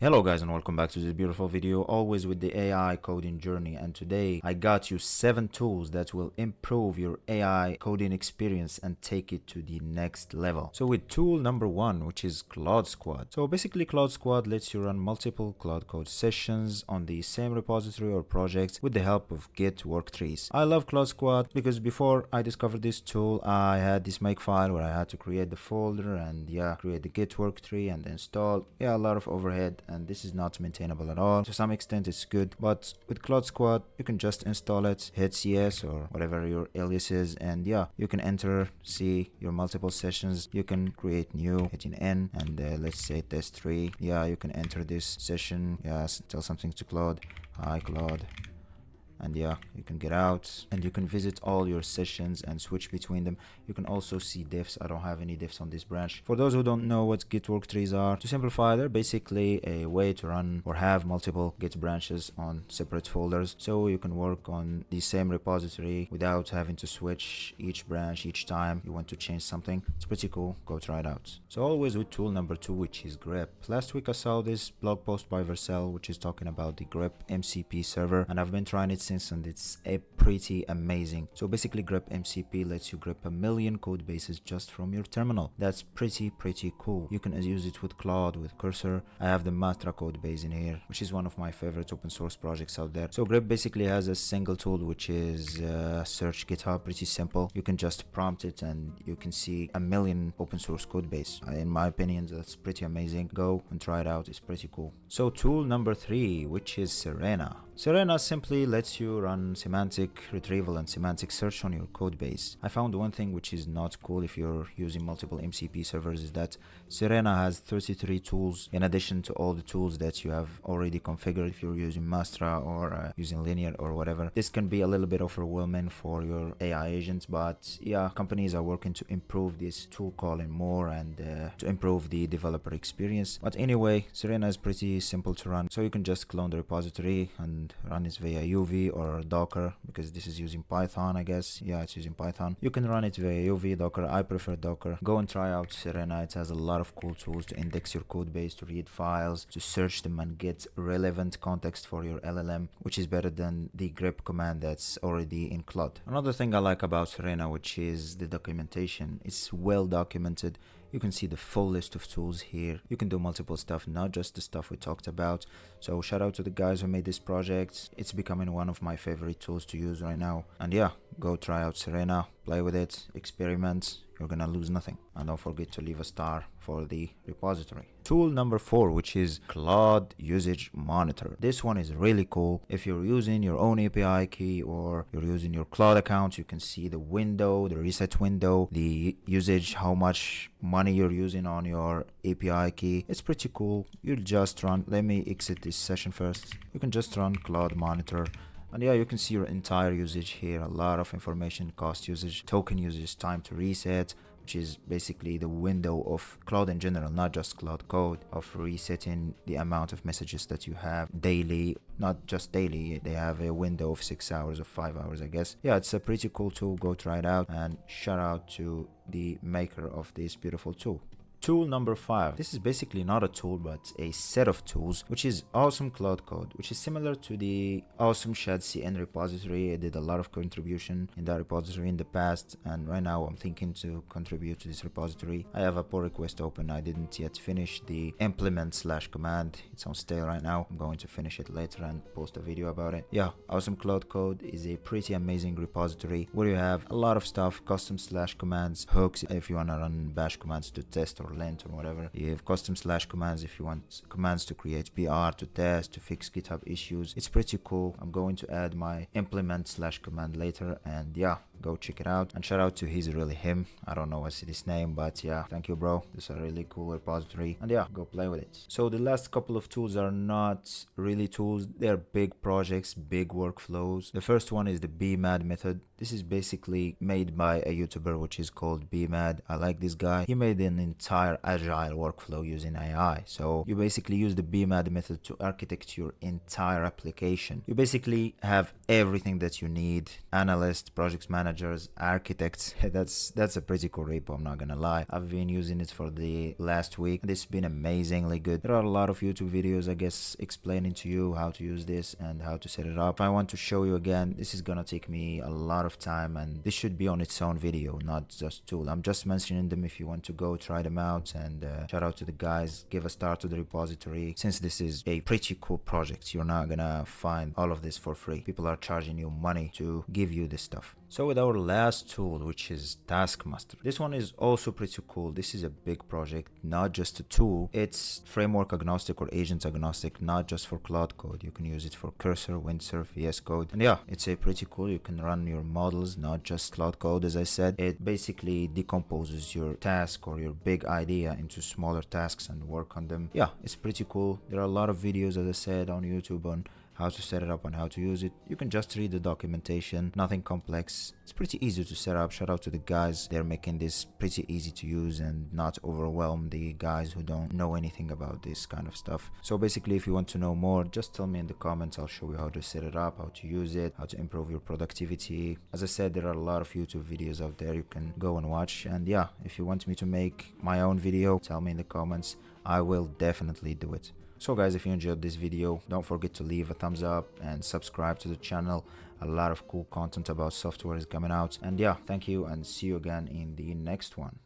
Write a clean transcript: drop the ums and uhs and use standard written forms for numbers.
Hello guys and welcome back to this beautiful video, always with the AI coding journey. And today I got you 7 tools that will improve your AI coding experience and take it to the next level. So with tool number 1, which is Claude Squad. So basically Claude Squad lets you run multiple Claude Code sessions on the same repository or project with the help of Git work trees. I love Claude Squad because before I discovered this tool I had this makefile where I had to create the folder and create the Git work tree and install. A lot of overhead, and this is not maintainable at all. To some extent it's good, but with Claude Squad you can just install it, hit CS or whatever your alias is, and you can enter, see your multiple sessions. You can create new, hitting N, and let's say test 3. You can enter this session, tell something to Claude, hi Claude, and you can get out and you can visit all your sessions and switch between them. You can also see diffs. I don't have any diffs on this branch. For those who don't know what Git work trees are, to simplify, they're basically a way to run or have multiple Git branches on separate folders, so you can work on the same repository without having to switch each branch each time you want to change something. It's pretty cool. Go try it out. So always with tool number 2, which is grep. Last week I saw this blog post by Vercel which is talking about the grep MCP server, and I've been trying it since, and it's a pretty amazing. So basically grep MCP lets you grep 1 million code bases just from your terminal. That's pretty cool. You can use it with Claude, with Cursor. I have the Matra code base in here, which is one of my favorite open source projects out there. So grep basically has a single tool which is search GitHub. Pretty simple. You can just prompt it and you can see 1 million open source code base. In my opinion, that's pretty amazing. Go and try it out. It's pretty cool. So tool number 3, which is Serena. Serena simply lets you run semantic retrieval and semantic search on your code base. I found one thing which is not cool if you're using multiple MCP servers is that Serena has 33 tools in addition to all the tools that you have already configured if you're using Mastra or using Linear or whatever. This can be a little bit overwhelming for your AI agents, but companies are working to improve this tool calling more and to improve the developer experience. But anyway, Serena is pretty simple to run, so you can just clone the repository and run it via UV or Docker, because this is using Python, I guess. It's using Python. You can run it via UV, Docker. I prefer Docker. Go and try out Serena. It has a lot of cool tools to index your code base, to read files, to search them and get relevant context for your LLM, which is better than the grep command that's already in Claude. Another thing I like about Serena, which is the documentation. It's well documented. You can see the full list of tools here. You can do multiple stuff, not just the stuff we talked about. So shout out to the guys who made this project. It's becoming one of my favorite tools to use right now. And go try out Serena, play with it, experiment. You're gonna lose nothing. And don't forget to leave a star for the repository. Tool number 4, which is Claude Usage Monitor. This one is really cool. If you're using your own API key or you're using your Claude account, you can see the window, the reset window, the usage, how much money you're using on your API key. It's pretty cool. You just run, let me exit this session first. You can just run Claude Monitor. And you can see your entire usage here. A lot of information: cost usage, token usage, time to reset, which is basically the window of Claude in general, not just Claude Code, of resetting the amount of messages that you have daily. Not just daily, they have a window of 6 hours or 5 hours, I guess. It's a pretty cool tool. Go try it out, and shout out to the maker of this beautiful tool. Tool number 5. This is basically not a tool but a set of tools, which is Awesome Claude Code, which is similar to the Awesome ShadCN repository. I did a lot of contribution in that repository in the past, and right now I'm thinking to contribute to this repository. I have a pull request open. I didn't yet finish the implement/command. It's on stale right now. I'm going to finish it later and post a video about it. Awesome Claude Code is a pretty amazing repository where you have a lot of stuff: custom/commands, hooks if you want to run bash commands to test or lint or whatever. You have custom/commands if you want commands to create PR, to test, to fix GitHub issues. It's pretty cool. I'm going to add my implement/command later, and go check it out. And shout out to He's Really Him. I don't know what's his name, but thank you, bro. This is a really cool repository, and go play with it. So the last couple of tools are not really tools. They're big projects, big workflows. The first one is the BMAD method. This is basically made by a YouTuber which is called BMAD. I like this guy. He made an entire entire agile workflow using AI. So you basically use the BMAD method to architect your entire application. You basically have everything that you need: analysts, project managers, architects. That's a pretty cool repo, I'm not gonna lie. I've been using it for the last week and it's been amazingly good. There are a lot of YouTube videos, I guess, explaining to you how to use this and how to set it up. If I want to show you again, this is gonna take me a lot of time, and this should be on its own video, not just tool. I'm just mentioning them if you want to go try them out. And shout out to the guys, give a start to the repository. Since this is a pretty cool project, you're not gonna find all of this for free. People are charging you money to give you this stuff. So with our last tool, which is Taskmaster, this one is also pretty cool. This is a big project, not just a tool. It's framework agnostic or agent agnostic, not just for Claude Code. You can use it for Cursor, Windsurf, VS Code. And yeah, it's a pretty cool. You can run your models, not just Claude Code. As I said, it basically decomposes your task or your big idea into smaller tasks and work on them. Yeah, it's pretty cool. There are a lot of videos, as I said, on YouTube on how to set it up and how to use it. You can just read the documentation, nothing complex. It's pretty easy to set up. Shout out to the guys, they're making this pretty easy to use and not overwhelm the guys who don't know anything about this kind of stuff. So basically, if you want to know more, just tell me in the comments. I'll show you how to set it up, how to use it, how to improve your productivity. As I said, there are a lot of YouTube videos out there you can go and watch. And yeah, if you want me to make my own video, tell me in the comments. I will definitely do it. So guys, if you enjoyed this video, don't forget to leave a thumbs up and subscribe to the channel. A lot of cool content about software is coming out. And yeah, thank you and see you again in the next one.